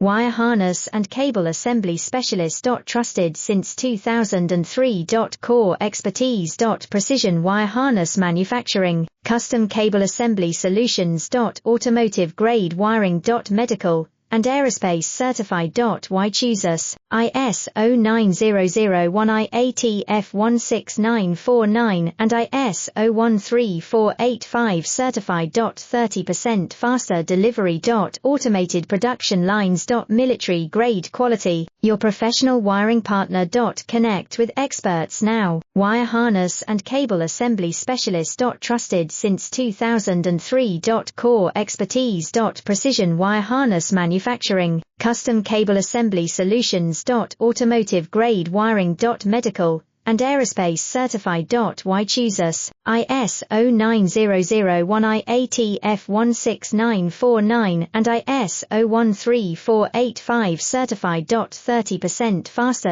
Wire harness and cable assembly specialist. Trusted since 2003. Core expertise. Precision wire harness manufacturing, custom cable assembly solutions. Automotive grade wiring. Medical and aerospace certified. Why choose us? ISO 9001 IATF 16949 and ISO 13485 certified. 30% faster delivery. Automated production lines. Military grade quality, your professional wiring partner. Connect with experts now. Wire harness and cable assembly specialist. Trusted since 2003. Core expertise. Precision wire harness manufacturing, custom cable assembly solutions. Automotive grade wiring. Medical and aerospace certified. Why choose us? ISO 9001 IATF 16949 and ISO 13485 certified. 30% faster